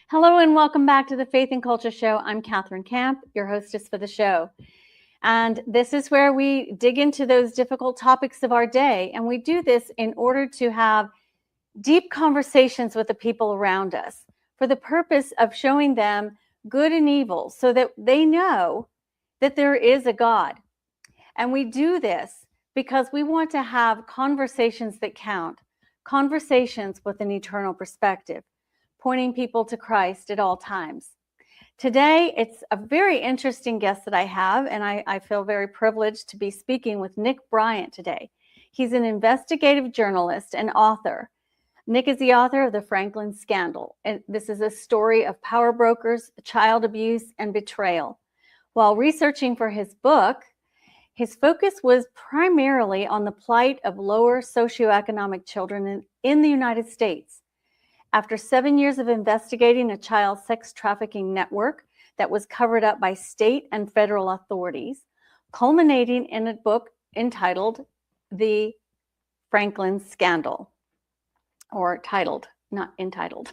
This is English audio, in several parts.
Hello and welcome back to the Faith and Culture Show. I'm Catherine Camp, your hostess for the show. And this is where we dig into those difficult topics of our day. And we do this in order to have deep conversations with the people around us for the purpose of showing them good and evil so that they know that there is a God. And we do this because we want to have conversations that count, conversations with an eternal perspective, pointing people to Christ at all times. Today, it's a very interesting guest that I have, and I feel very privileged to be speaking with Nick Bryant today. He's an investigative journalist and author. Nick is the author of The Franklin Scandal, and this is a story of power brokers, child abuse, and betrayal. While researching for his book, his focus was primarily on the plight of lower socioeconomic children in the United States. After 7 years of investigating a child sex trafficking network that was covered up by state and federal authorities, culminating in a book entitled The Franklin Scandal, or titled, not entitled.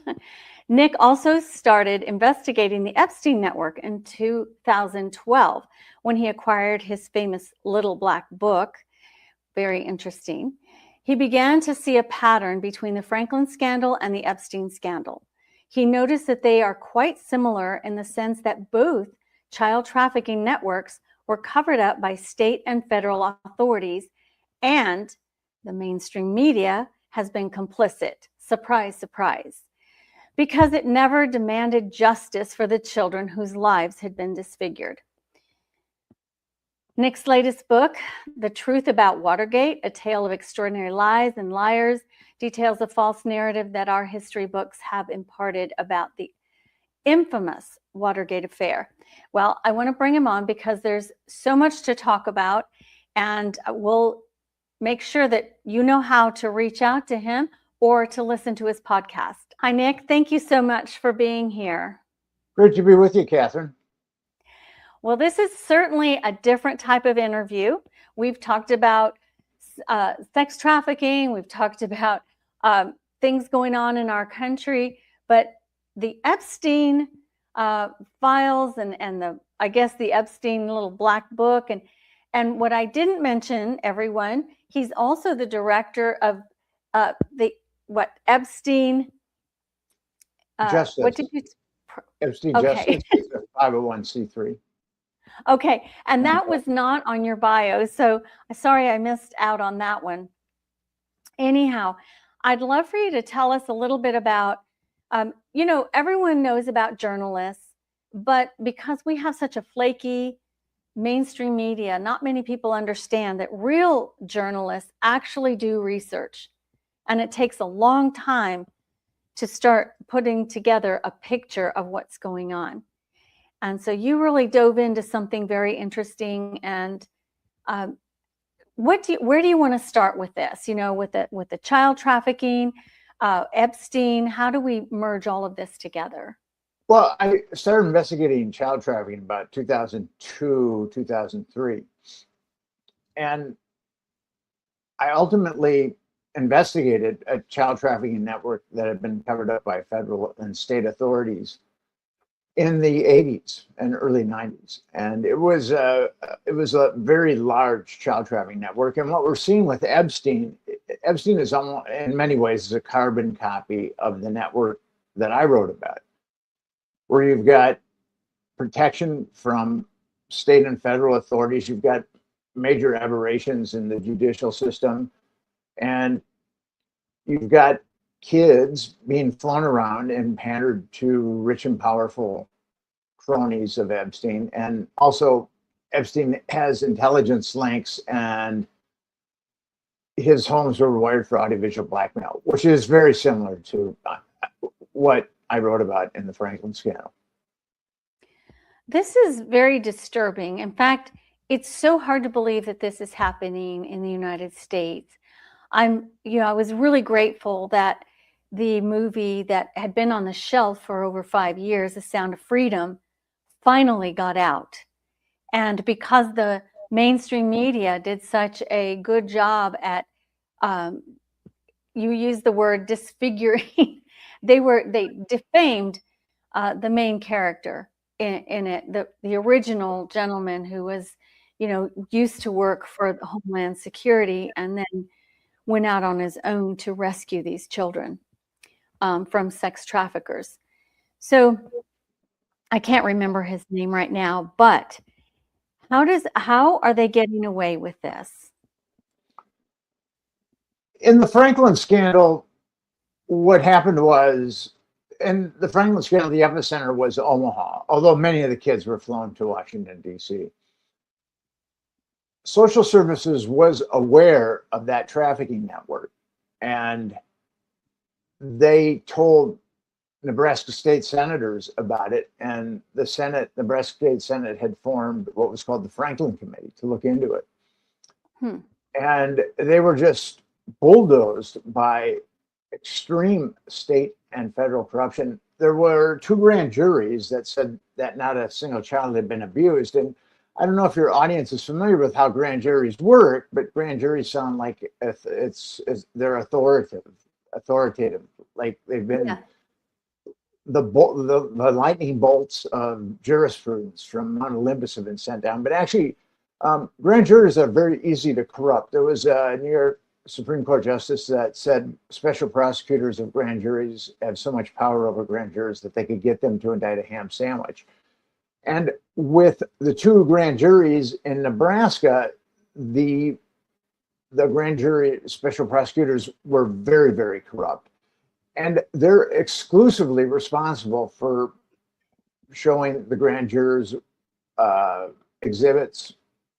Nick also started investigating the Epstein network in 2012 when he acquired his famous Little Black Book. Very interesting. He began to see a pattern between the Franklin scandal and the Epstein scandal. He noticed that they are quite similar in the sense that both child trafficking networks were covered up by state and federal authorities, and the mainstream media has been complicit. Surprise, surprise. Because it never demanded justice for the children whose lives had been disfigured. Nick's latest book, The Truth About Watergate, A Tale of Extraordinary Lies and Liars, details the false narrative that our history books have imparted about the infamous Watergate affair. Well, I want to bring him on because there's so much to talk about, and we'll make sure that you know how to reach out to him or to listen to his podcast. Hi, Nick. Thank you so much for being here. Great to be with you, Catherine. Well, this is certainly a different type of interview. We've talked about sex trafficking. We've talked about things going on in our country, but the Epstein files and I guess the Epstein Little Black Book, and what I didn't mention, everyone, he's also the director of Epstein Justice. What did you? Epstein Okay. Justice is a 501c3. Okay, and that was not on your bio, so sorry I missed out on that one. Anyhow, I'd love for you to tell us a little bit about, everyone knows about journalists, but because we have such a flaky mainstream media, not many people understand that real journalists actually do research, and it takes a long time to start putting together a picture of what's going on. And so you really dove into something very interesting. And where do you want to start with this? With the child trafficking, Epstein, how do we merge all of this together? Well, I started investigating child trafficking about 2002, 2003. And I ultimately investigated a child trafficking network that had been covered up by federal and state authorities in the 80s and early 90s. And it was a very large child trafficking network. And what we're seeing with Epstein is almost, in many ways, is a carbon copy of the network that I wrote about, where you've got protection from state and federal authorities, you've got major aberrations in the judicial system, and you've got kids being flown around and pandered to rich and powerful cronies of Epstein. And also, Epstein has intelligence links, and his homes were wired for audiovisual blackmail, which is very similar to what I wrote about in the Franklin scandal. This is very disturbing. In fact, it's so hard to believe that this is happening in the United States. I was really grateful that the movie that had been on the shelf for over 5 years, The Sound of Freedom, finally got out. And because the mainstream media did such a good job at, you used the word disfiguring, they defamed the main character in it, the original gentleman who was, used to work for Homeland Security and then went out on his own to rescue these children from sex traffickers. So I can't remember his name right now, but how are they getting away with this? In the Franklin scandal, what happened was, in the Franklin scandal, the epicenter was Omaha, although many of the kids were flown to Washington, D.C. Social Services was aware of that trafficking network, and they told Nebraska state senators about it, and the Nebraska State Senate had formed what was called the Franklin Committee to look into it. And they were just bulldozed by extreme state and federal corruption. There were 2 grand juries that said that not a single child had been abused. And I don't know if your audience is familiar with how grand juries work, but grand juries sound like they're authoritative, like they've been the lightning bolts of jurisprudence from Mount Olympus have been sent down. But actually, grand juries are very easy to corrupt. There was a New York Supreme Court justice that said special prosecutors of grand juries have so much power over grand jurors that they could get them to indict a ham sandwich. And with the 2 grand juries in Nebraska, the grand jury special prosecutors were very, very corrupt. And they're exclusively responsible for showing the grand jurors exhibits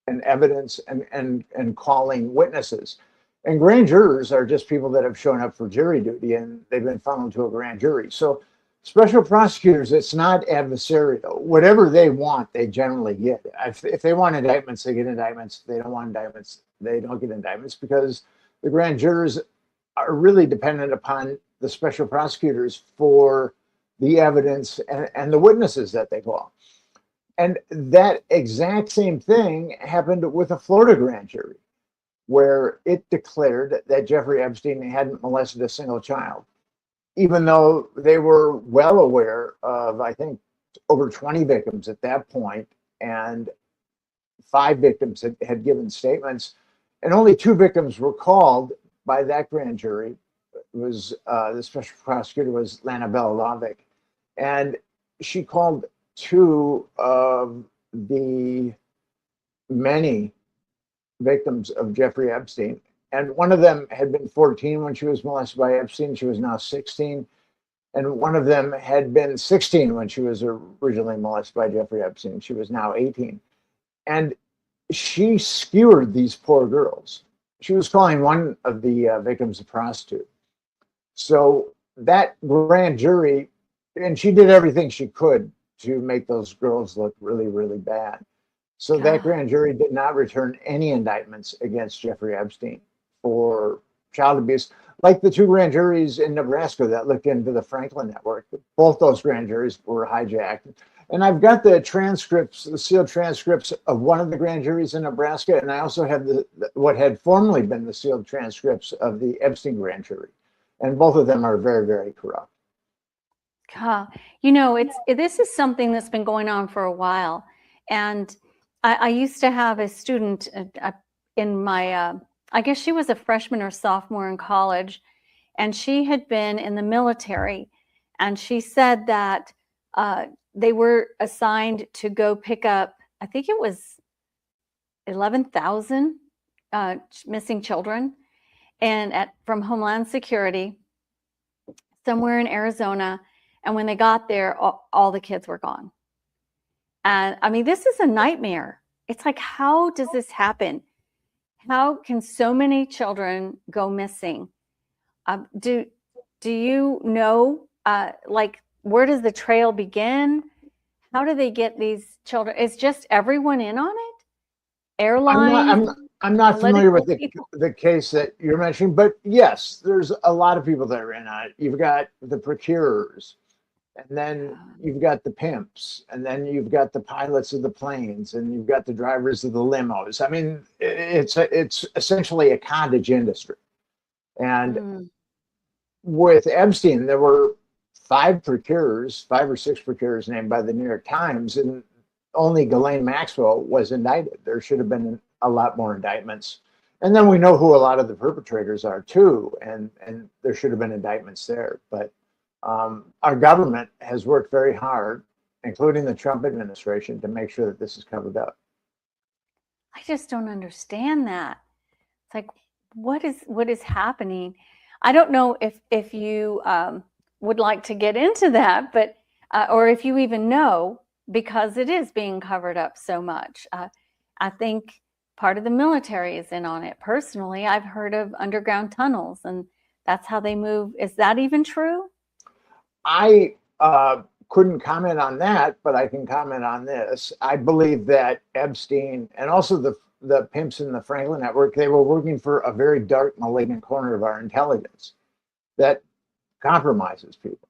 and evidence and calling witnesses. And grand jurors are just people that have shown up for jury duty and they've been funneled to a grand jury. So special prosecutors, it's not adversarial. Whatever they want, they generally get. If they want indictments, they get indictments. If they don't want indictments, they don't get indictments, because the grand jurors are really dependent upon the special prosecutors for the evidence and the witnesses that they call. And that exact same thing happened with a Florida grand jury, where it declared that Jeffrey Epstein hadn't molested a single child, even though they were well aware of, I think, over 20 victims at that point, and 5 victims had given statements, and only 2 victims were called by that grand jury. It was the special prosecutor was Lana Beladovic, and she called 2 of the many victims of Jeffrey Epstein. And one of them had been 14 when she was molested by Epstein. She was now 16. And one of them had been 16 when she was originally molested by Jeffrey Epstein. She was now 18. And she skewered these poor girls. She was calling one of the victims a prostitute. So that grand jury, and she did everything she could to make those girls look really, really bad. So that grand jury did not return any indictments against Jeffrey Epstein for child abuse, like the 2 grand juries in Nebraska that looked into the Franklin network. Both those grand juries were hijacked. And I've got the transcripts, the sealed transcripts of one of the grand juries in Nebraska, and I also have what had formerly been the sealed transcripts of the Epstein grand jury. And both of them are very, very corrupt. This is something that's been going on for a while. And I used to have a student in my, I guess she was a freshman or sophomore in college, and she had been in the military. And she said that they were assigned to go pick up, I think it was 11,000 missing children and from Homeland Security somewhere in Arizona. And when they got there, all the kids were gone. And I mean, this is a nightmare. It's like, how does this happen? How can so many children go missing? Do you know, like, where does the trail begin? How do they get these children? Is just everyone in on it? Airlines? I'm not familiar with the case that you're mentioning, but yes, there's a lot of people that are in on it. You've got the procurers, and then you've got the pimps, and then you've got the pilots of the planes, and you've got the drivers of the limos. I mean, it's essentially a cottage industry. And with Epstein, there were 5 or 6 procurers named by the New York Times, and only Ghislaine Maxwell was indicted. There should have been a lot more indictments. And then we know who a lot of the perpetrators are too, and there should have been indictments there. But our government has worked very hard, including the Trump administration, to make sure that this is covered up. I just don't understand that. It's like, what is happening? I don't know if you would like to get into that, but or if you even know, because it is being covered up so much. I think part of the military is in on it. Personally, I've heard of underground tunnels, and that's how they move. Is that even true? I couldn't comment on that, but I can comment on this. I believe that Epstein and also the pimps in the Franklin Network, they were working for a very dark, malignant corner of our intelligence that compromises people.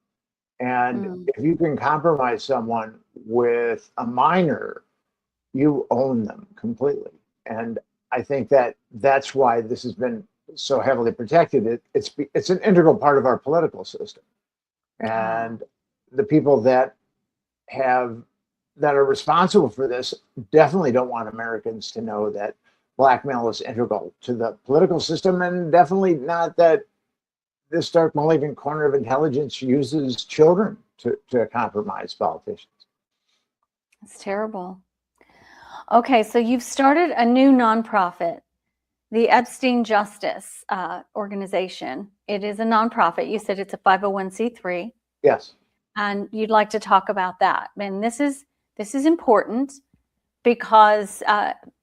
And if you can compromise someone with a minor, you own them completely. And I think that that's why this has been so heavily protected. It's an integral part of our political system. And the people that are responsible for this definitely don't want Americans to know that blackmail is integral to the political system, and definitely not that this dark, malignant corner of intelligence uses children to compromise politicians. It's terrible. Okay, so you've started a new nonprofit, the Epstein Justice Organization. It is a nonprofit. You said it's a 501c3. Yes. And you'd like to talk about that. And this is important because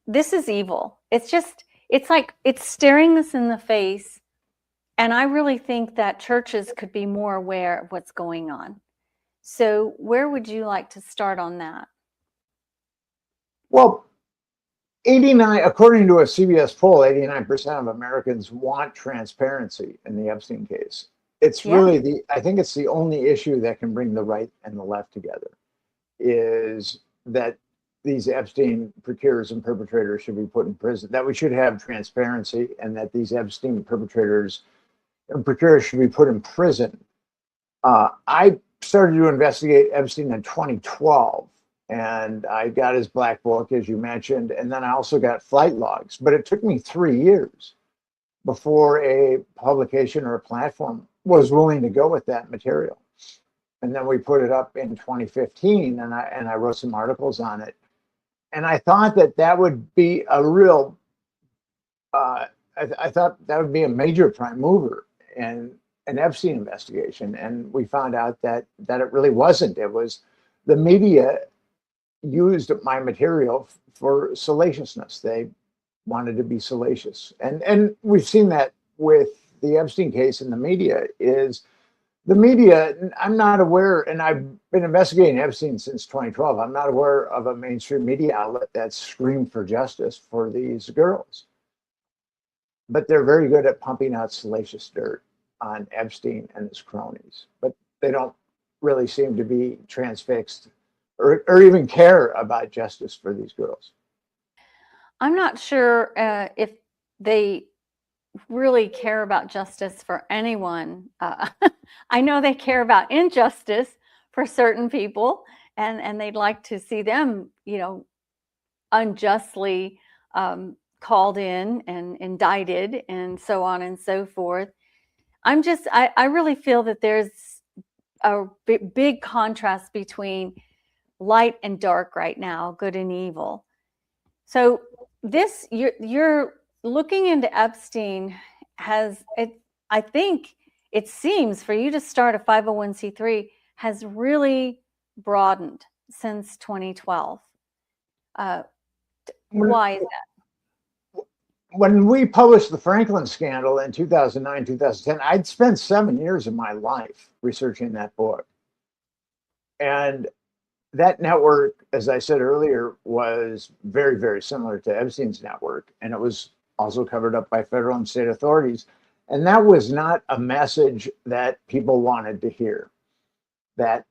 this is evil. It's like it's staring us in the face. And I really think that churches could be more aware of what's going on. So where would you like to start on that? Well, according to a CBS poll, 89% of Americans want transparency in the Epstein case. It's really I think it's the only issue that can bring the right and the left together, is that these Epstein procurers and perpetrators should be put in prison, that we should have transparency, and that these Epstein perpetrators and procurers should be put in prison. I started to investigate Epstein in 2012, and I got his black book, as you mentioned, and then I also got flight logs. But it took me 3 years before a publication or a platform was willing to go with that material. And then we put it up in 2015, and I wrote some articles on it. And I thought that would be a real, I thought that would be a major prime mover in an Epstein investigation. And we found out that it really wasn't. It was the media used my material for salaciousness. They wanted to be salacious. And we've seen that with the Epstein case in the media. Is the media, I'm not aware, and I've been investigating Epstein since 2012, I'm not aware of a mainstream media outlet that screamed for justice for these girls. But they're very good at pumping out salacious dirt on Epstein and his cronies. But they don't really seem to be transfixed or even care about justice for these girls. I'm not sure if they really care about justice for anyone. I know they care about injustice, for certain people, and they'd like to see them, unjustly called in and indicted and so on and so forth. I really feel that there's a big contrast between light and dark right now, good and evil. So this, you're looking into Epstein I think it seems for you to start a 501c3 has really broadened since 2012. Why is that? When we published the Franklin scandal in 2009, 2010, I'd spent 7 years of my life researching that book. And that network, as I said earlier, was very, very similar to Epstein's network. And it was also covered up by federal and state authorities. And that was not a message that people wanted to hear, that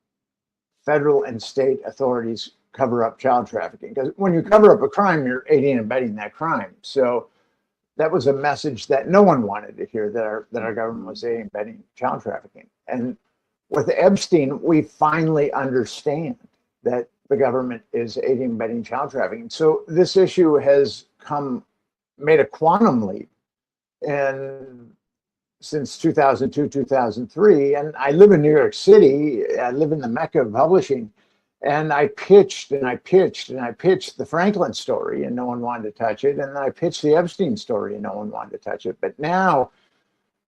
federal and state authorities cover up child trafficking. Because when you cover up a crime, you're aiding and abetting that crime. So that was a message that no one wanted to hear, that our government was aiding and abetting child trafficking. And with Epstein, we finally understand that the government is aiding and abetting child trafficking. So this issue has made a quantum leap since 2002, 2003. And I live in New York City. I live in the Mecca of publishing. And I pitched and I pitched and I pitched the Franklin story and no one wanted to touch it. And then I pitched the Epstein story and no one wanted to touch it. But now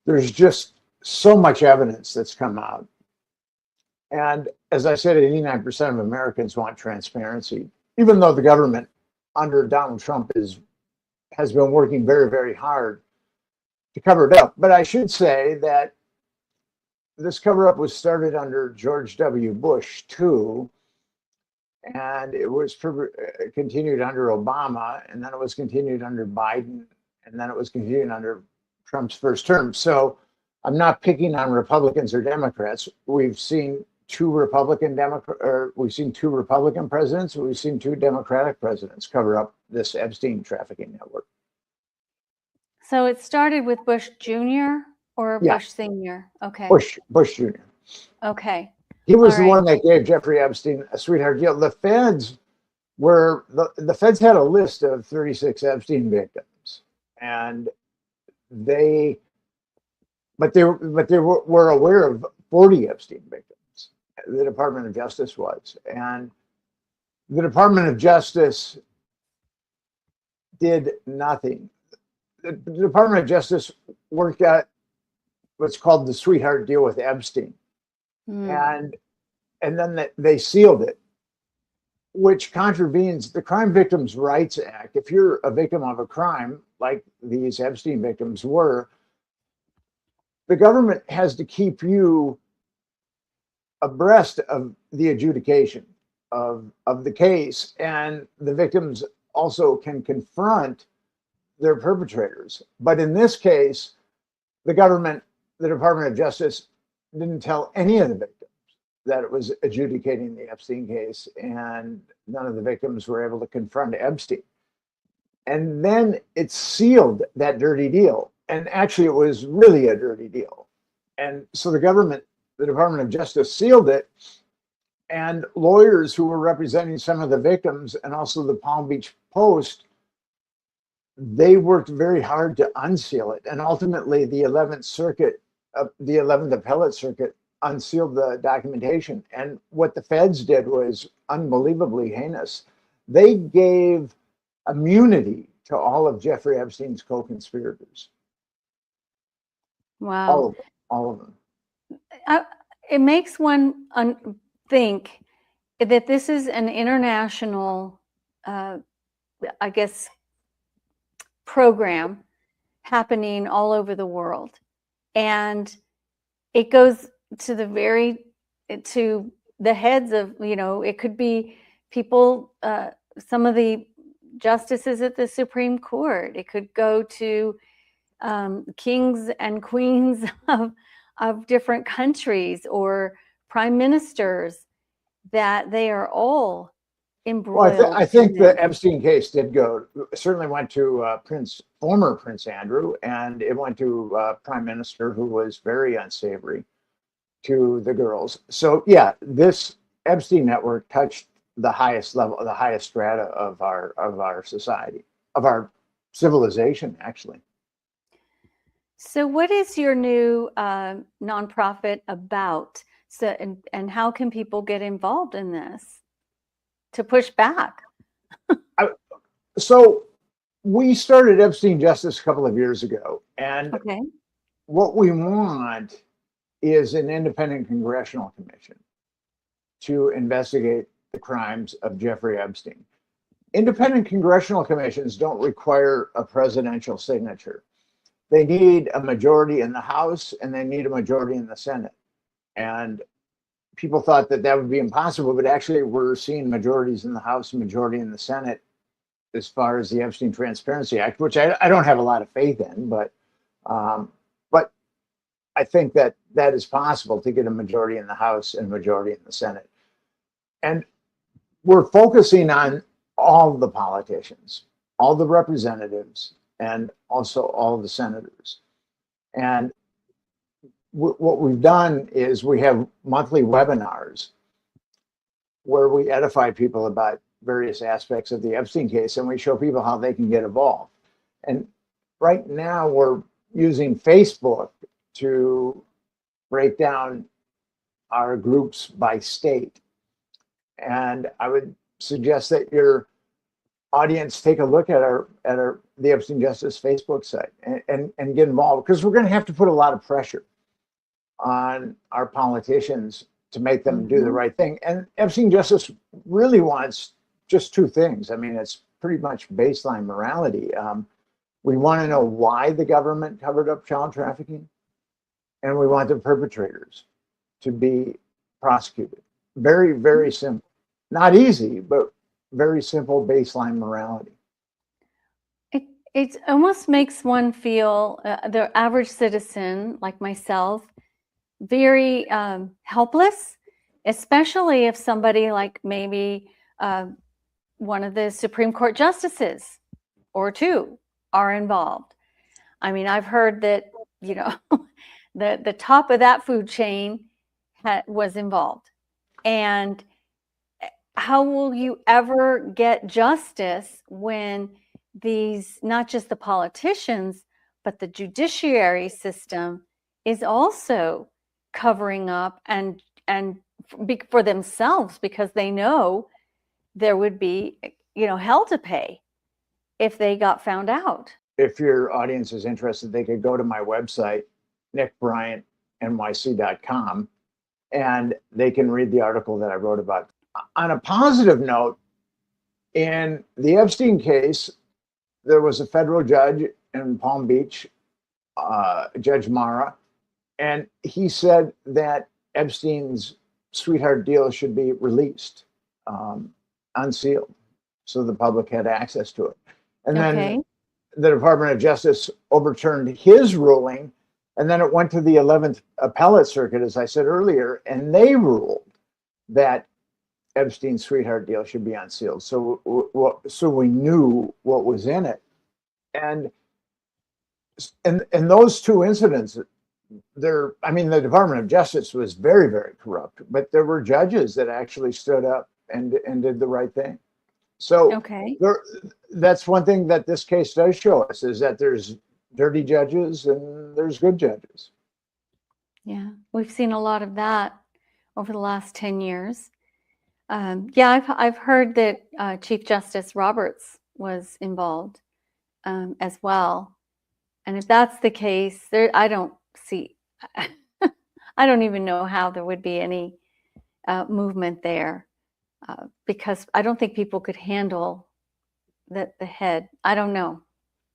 there's just so much evidence that's come out. And as I said, 89% of Americans want transparency, even though the government under Donald Trump has been working very, very hard to cover it up. But I should say that this cover up was started under George W. Bush too. And it was continued under Obama, and then it was continued under Biden, and then it was continued under Trump's first term. So I'm not picking on Republicans or Democrats. We've seen two Republican presidents, we've seen two Democratic presidents cover up this Epstein trafficking network. So it started with Bush Jr. or Yeah. Bush Sr.? Okay. Bush Jr. Okay. He was the one that gave Jeffrey Epstein a sweetheart deal. The feds the feds had a list of 36 Epstein victims, and they were aware of 40 Epstein victims. The Department of Justice was, and the Department of Justice did nothing. The Department of Justice worked out what's called the sweetheart deal with Epstein. And then they sealed it, which contravenes the Crime Victims' Rights Act. If you're a victim of a crime, like these Epstein victims were, the government has to keep you abreast of the adjudication of the case, and the victims also can confront their perpetrators. But in this case, the Department of Justice didn't tell any of the victims that it was adjudicating the Epstein case, and none of the victims were able to confront Epstein. And then it sealed that dirty deal. And actually, it was really a dirty deal. And so the Department of Justice sealed it, and lawyers who were representing some of the victims and also the Palm Beach Post, they worked very hard to unseal it. And ultimately, the 11th Appellate Circuit unsealed the documentation. And what the feds did was unbelievably heinous. They gave immunity to all of Jeffrey Epstein's co-conspirators. Wow. All of them. It makes one think that this is an international, I guess, program happening all over the world. And it goes to the heads of, it could be people, some of the justices at the Supreme Court. It could go to kings and queens of different countries, or prime ministers, that they are all embroiled. Well, I think the Epstein case certainly went to former Prince Andrew, and it went to Prime Minister, who was very unsavory. to the girls. So yeah, this Epstein network touched the highest level, the highest strata of our society, of our civilization, actually. So what is your new nonprofit about? So, and how can people get involved in this to push back? So we started Epstein Justice a couple of years ago, and Okay. what we want is an independent congressional commission to investigate the crimes of Jeffrey Epstein. Independent congressional commissions don't require a presidential signature. They need a majority in the House and they need a majority in the Senate. And people thought that that would be impossible, but actually we're seeing majorities in the House and majority in the Senate as far as the Epstein Transparency Act, which I don't have a lot of faith in, but I think that that is possible to get a majority in the House and a majority in the Senate. And we're focusing on all the politicians, all the representatives, and also all the senators. And what we've done is we have monthly webinars where we edify people about various aspects of the Epstein case, and we show people how they can get involved. And right now we're using Facebook to break down our groups by state. And I would suggest that your audience take a look at the Epstein Justice Facebook site and get involved, because we're going to have to put a lot of pressure on our politicians to make them do the right thing. And Epstein Justice really wants just two things. I mean, it's pretty much baseline morality. We want to know why the government covered up child trafficking, and we want the perpetrators to be prosecuted. Very, very simple. Not easy, but very simple baseline morality. It almost makes one feel, the average citizen like myself, very helpless, especially if somebody like maybe one of the Supreme Court justices or two are involved. I mean, I've heard that, you know, the top of that food chain was involved. And how will you ever get justice when these, not just the politicians, but the judiciary system is also covering up and for themselves, because they know there would be, you know, hell to pay if they got found out. If your audience is interested, they could go to my website, nickbryantnyc.com, and they can read the article that I wrote about. On a positive note, in the Epstein case, there was a federal judge in Palm Beach, Judge Mara, and he said that Epstein's sweetheart deal should be released, unsealed, so the public had access to it. And then the Department of Justice overturned his ruling, and then it went to the 11th Appellate Circuit, as I said earlier, and they ruled that Epstein's sweetheart deal should be unsealed. So we knew what was in it. And those two incidents, the Department of Justice was very, very corrupt, but there were judges that actually stood up and did the right thing. So that's one thing that this case does show us, is that there's dirty judges and there's good judges. Yeah, we've seen a lot of that over the last 10 years. Yeah, I've heard that Chief Justice Roberts was involved as well. And if that's the case, I don't even know how there would be any movement there, because I don't think people could handle the head. I don't know.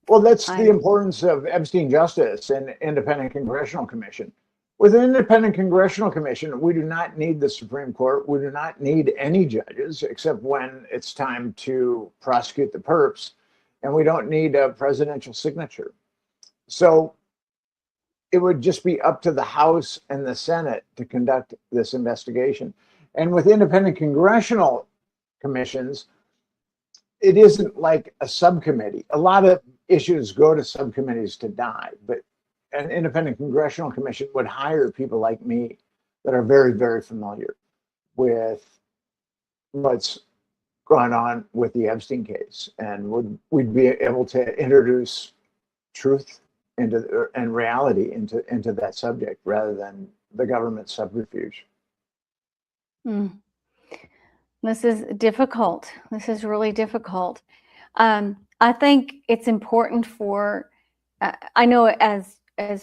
Well, that's the importance of Epstein Justice and Independent Congressional Commission. With an Independent Congressional Commission, we do not need the Supreme Court. We do not need any judges, except when it's time to prosecute the perps. And we don't need a presidential signature. So it would just be up to the House and the Senate to conduct this investigation. And with independent congressional commissions, it isn't like a subcommittee. A lot of issues go to subcommittees to die, but an independent congressional commission would hire people like me that are very, very familiar with what's gone on with the Epstein case, and we'd be able to introduce truth and reality into that subject rather than the government subterfuge. This is difficult. This is really difficult. I think it's important for, I know as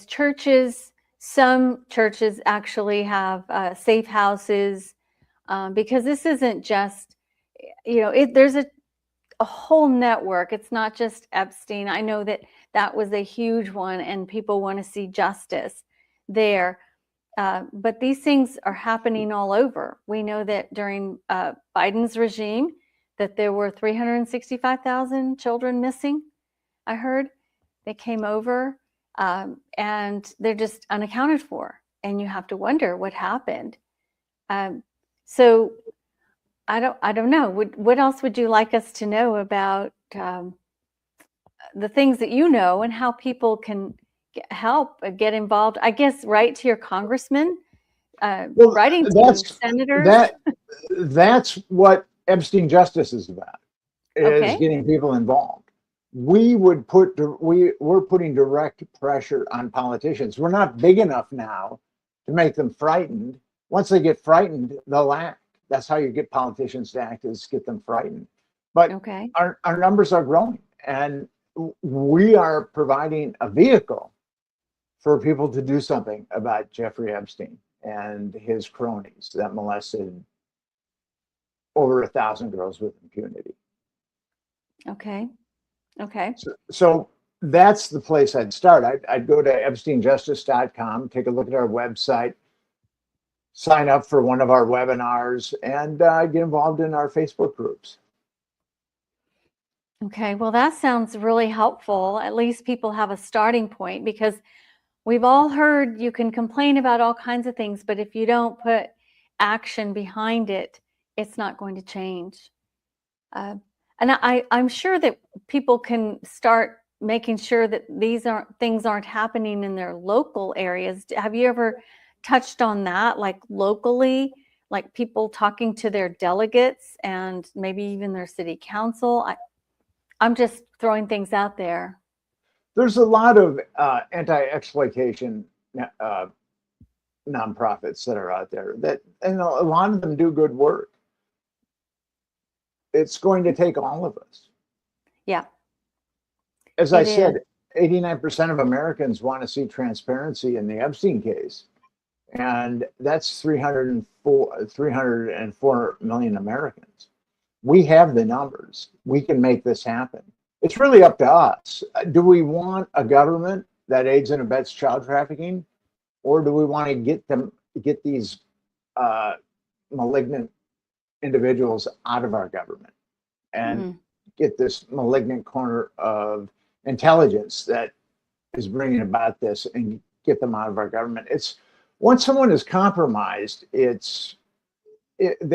churches, some churches actually have safe houses, because this isn't just, there's a whole network. It's not just Epstein. I know that was a huge one and people want to see justice there. But these things are happening all over. We know that during Biden's regime that there were 365,000 children missing. I heard they came over and they're just unaccounted for. And you have to wonder what happened. So I don't know. What else would you like us to know about the things that you know and how people can help get involved? I guess write to your congressman, writing to senators. That's what Epstein Justice is about, is getting people involved. We're putting direct pressure on politicians. We're not big enough now to make them frightened. Once they get frightened, they'll act. That's how you get politicians to act, is get them frightened. But our numbers are growing, and we are providing a vehicle for people to do something about Jeffrey Epstein and his cronies that molested over 1,000 girls with impunity. Okay. So that's the place I'd start. I'd go to EpsteinJustice.com, take a look at our website, sign up for one of our webinars, and get involved in our Facebook groups. Okay, well, that sounds really helpful. At least people have a starting point, because we've all heard you can complain about all kinds of things, but if you don't put action behind it, it's not going to change. And I'm sure that people can start making sure that things aren't happening in their local areas. Have you ever touched on that, like locally, like people talking to their delegates and maybe even their city council? I'm just throwing things out there. There's a lot of anti-exploitation nonprofits that are out there, and a lot of them do good work. It's going to take all of us. Yeah. As I said, 89% of Americans want to see transparency in the Epstein case. And that's 304 million Americans. We have the numbers. We can make this happen. It's really up to us. Do we want a government that aids and abets child trafficking, or do we want to get these malignant individuals out of our government and get this malignant corner of intelligence that is bringing about this and get them out of our government? It's once someone is compromised, they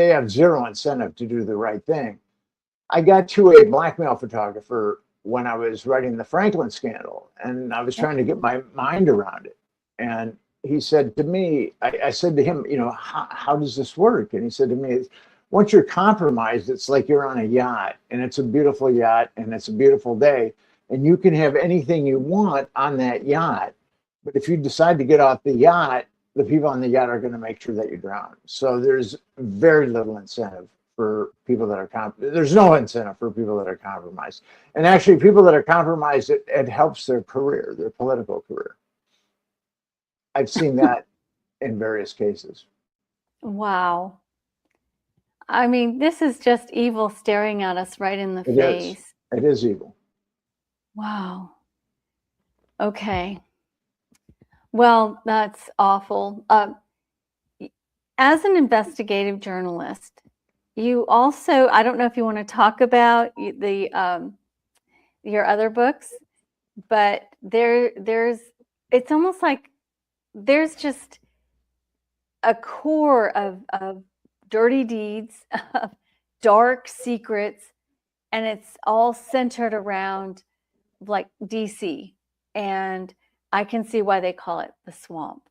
have zero incentive to do the right thing. I got to a blackmail photographer when I was writing the Franklin scandal, and I was trying to get my mind around it. And he said to me, I said to him, how does this work? And he said to me, once you're compromised, it's like you're on a yacht, and it's a beautiful yacht, and it's a beautiful day, and you can have anything you want on that yacht. But if you decide to get off the yacht, the people on the yacht are going to make sure that you drown. So there's very little incentive for people that are there's no incentive for people that are compromised. And actually, people that are compromised, it helps their career, their political career. I've seen that in various cases. Wow. I mean, this is just evil staring at us right in the face. It is evil. Wow. Okay. Well, that's awful. As an investigative journalist, you also, I don't know if you want to talk about your other books, but it's almost like there's just a core of dirty deeds, of dark secrets, and it's all centered around like DC. And I can see why they call it the swamp.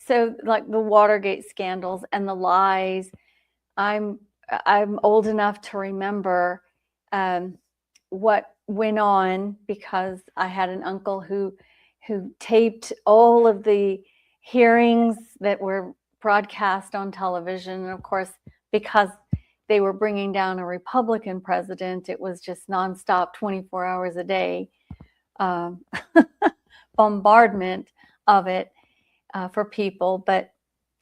So like the Watergate scandals and the lies, I'm old enough to remember what went on, because I had an uncle who taped all of the hearings that were broadcast on television. And of course, because they were bringing down a Republican president, it was just nonstop, 24 hours a day, bombardment of it for people. But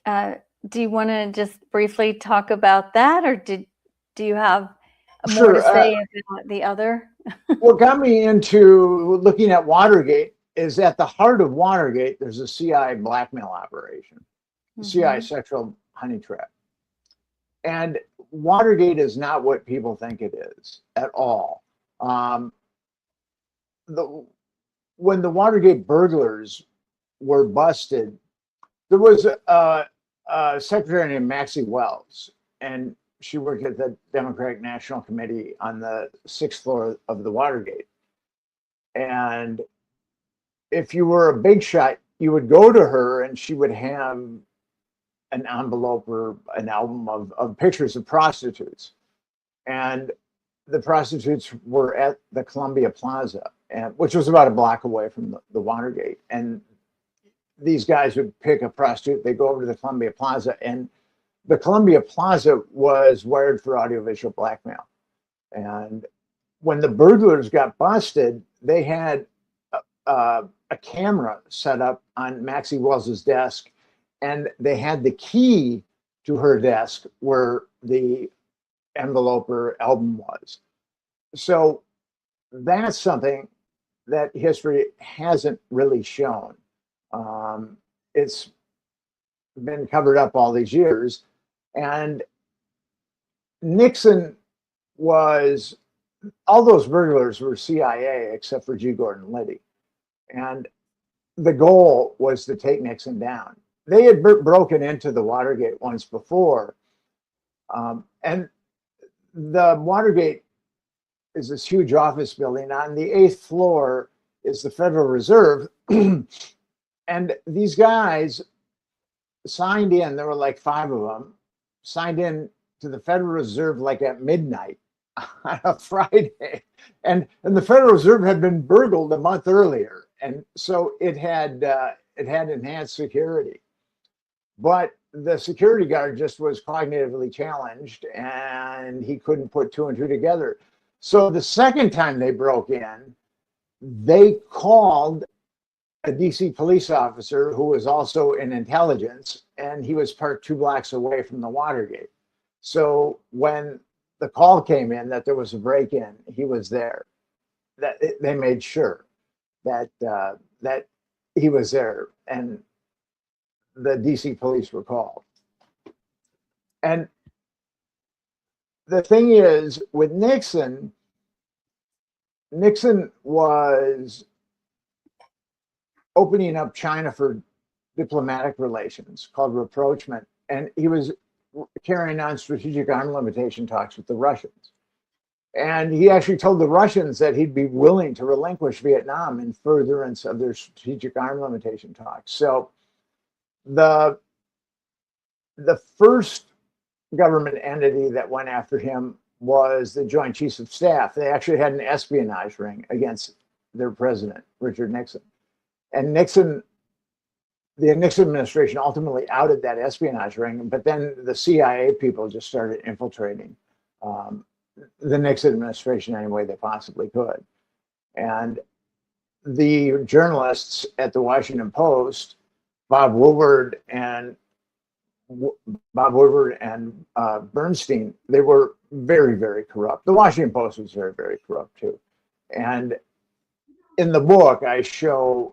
do you want to just briefly talk about that, or do you have more to say about the other? What got me into looking at Watergate is at the heart of Watergate, there's a CIA blackmail operation, CIA sexual honey trap. And Watergate is not what people think it is at all. When the Watergate burglars were busted, there was a secretary named Maxie Wells, and she worked at the Democratic National Committee on the 6th floor of the Watergate. And if you were a big shot, you would go to her and she would have an envelope or an album of pictures of prostitutes. And the prostitutes were at the Columbia Plaza, which was about a block away from the Watergate. And these guys would pick a prostitute, they go over to the Columbia Plaza, and the Columbia Plaza was wired for audiovisual blackmail. And when the burglars got busted, they had a camera set up on Maxie Wells's desk, and they had the key to her desk where the envelope or album was. So that's something that history hasn't really shown. It's been covered up all these years. And Nixon was, all those burglars were CIA except for G. Gordon Liddy. And the goal was to take Nixon down. They had broken into the Watergate once before. And the Watergate is this huge office building. On the 8th floor is the Federal Reserve. And these guys signed in, there were like 5 of them, signed in to the Federal Reserve like at midnight on a Friday. And the Federal Reserve had been burgled a month earlier. And so it had enhanced security. But the security guard just was cognitively challenged and he couldn't put 2 and 2 together. So the second time they broke in, they called a DC police officer who was also in intelligence, and he was parked 2 blocks away from the Watergate. So when the call came in that there was a break-in, he was there. That they made sure that that he was there, and the DC police were called. And the thing is, with Nixon was opening up China for diplomatic relations called rapprochement. And he was carrying on strategic arm limitation talks with the Russians. And he actually told the Russians that he'd be willing to relinquish Vietnam in furtherance of their strategic arm limitation talks. So the first government entity that went after him was the Joint Chiefs of Staff. They actually had an espionage ring against their president, Richard Nixon. And the Nixon administration ultimately outed that espionage ring, but then the CIA people just started infiltrating the Nixon administration any way they possibly could. And the journalists at the Washington Post, Bob Woodward and Bernstein, they were very, very corrupt. The Washington Post was very, very corrupt too. And in the book, I show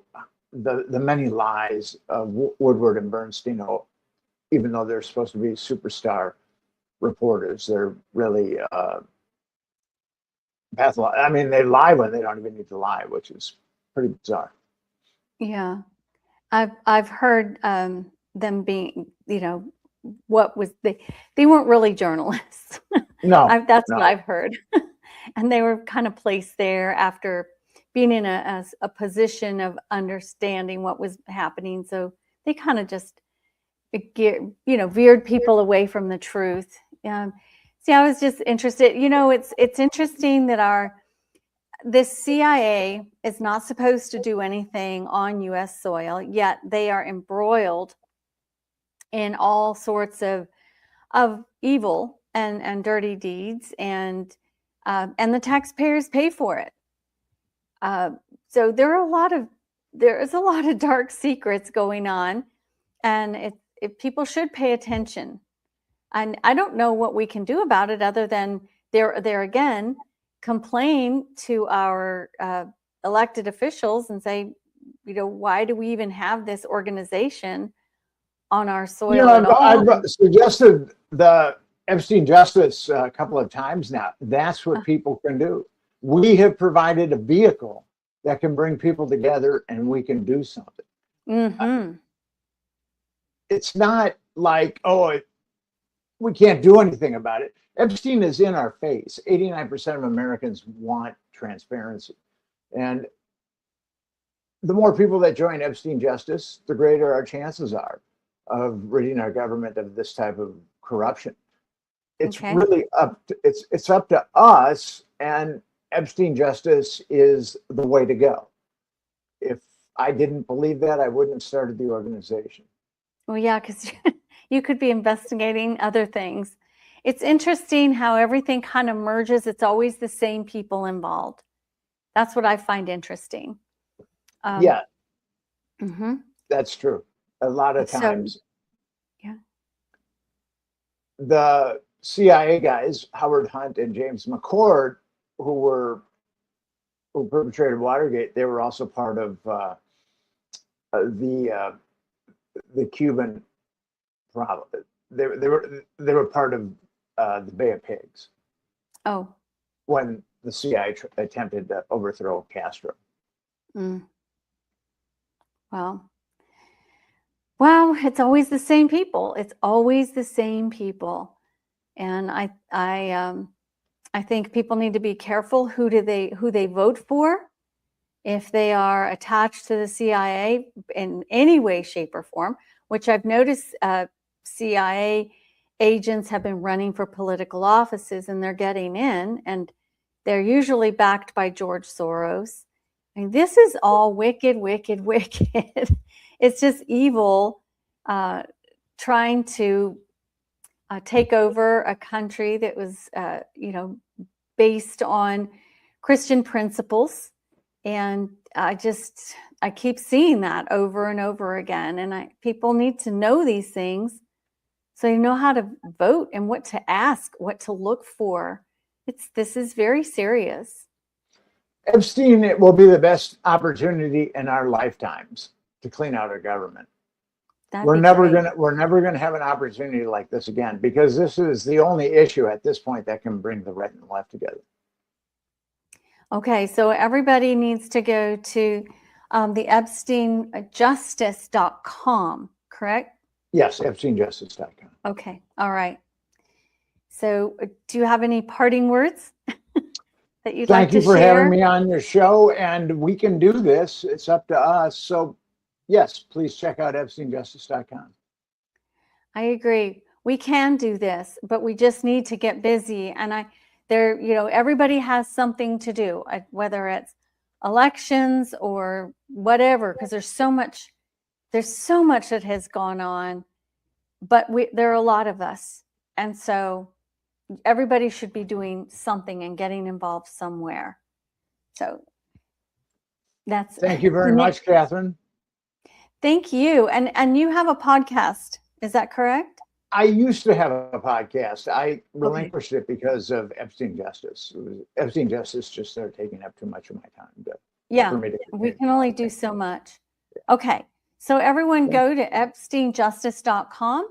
the many lies of Woodward and Bernstein, even though they're supposed to be superstar reporters. They're really pathological. I mean, they lie when they don't even need to lie, which is pretty bizarre. Yeah, I've heard them being, what was they weren't really journalists. No, that's what I've heard. And they were kind of placed there after being in a position of understanding what was happening. So they kind of just veered people away from the truth. See, I was just interested. It's interesting that this CIA is not supposed to do anything on U.S. soil, yet they are embroiled in all sorts of evil and dirty deeds, and the taxpayers pay for it. So there is a lot of dark secrets going on, and if people should pay attention. And I don't know what we can do about it other than there again, complain to our elected officials and say, why do we even have this organization on our soil at all? I've suggested the Epstein justice a couple of times now. That's what people can do. We have provided a vehicle that can bring people together, and we can do something. Mm-hmm. It's not like, we can't do anything about it. Epstein is in our face. 89% of Americans want transparency. And the more people that join Epstein justice, the greater our chances are of ridding our government of this type of corruption. It's really it's up to us, and Epstein justice is the way to go. If I didn't believe that, I wouldn't have started the organization. Well, yeah, because you could be investigating other things. It's interesting how everything kind of merges. It's always the same people involved. That's what I find interesting. Yeah, that's true. A lot of times. Yeah. The CIA guys, Howard Hunt and James McCord, who perpetrated Watergate, they were also part of the Cuban problem. They were part of the Bay of Pigs. Oh. When the CIA attempted to overthrow Castro. Well, it's always the same people. It's always the same people, and I think people need to be careful who they vote for. If they are attached to the CIA in any way, shape, or form, which I've noticed CIA agents have been running for political offices, and they're getting in, and they're usually backed by George Soros. I mean, this is all wicked, wicked, wicked. It's just evil trying to take over a country that was, based on Christian principles. And I keep seeing that over and over again. And people need to know these things so you know how to vote and what to ask, what to look for. This is very serious. Epstein, it will be the best opportunity in our lifetimes to clean out our government. We're never gonna have an opportunity like this again, because this is the only issue at this point that can bring the right and the left together. Okay, so everybody needs to go to the EpsteinJustice.com, correct? Yes, EpsteinJustice.com. Okay, all right. So do you have any parting words that you'd like to share? Thank you for having me on your show, and we can do this. It's up to us. So yes, please check out EpsteinJustice.com. I agree. We can do this, but we just need to get busy. And everybody has something to do, whether it's elections or whatever, because there's so much that has gone on, but there are a lot of us. And so everybody should be doing something and getting involved somewhere. So thank you very much, Catherine. Thank you. And you have a podcast, is that correct? I used to have a podcast. I relinquished it because of Epstein Justice. Epstein Justice just started taking up too much of my time. We can only do so much. Okay, so everyone go to EpsteinJustice.com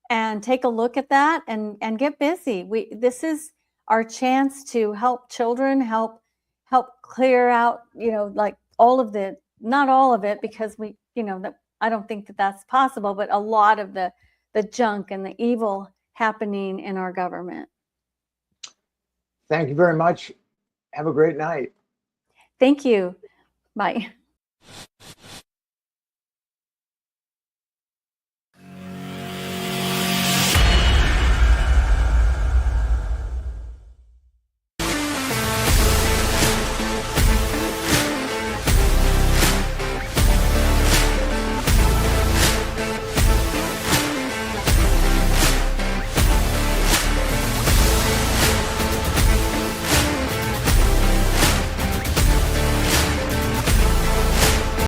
and take a look at that and get busy. This is our chance to help children, help clear out, like not all of it, because I don't think that's possible, but a lot of the junk and the evil happening in our government. Thank you very much. Have a great night. Thank you. Bye.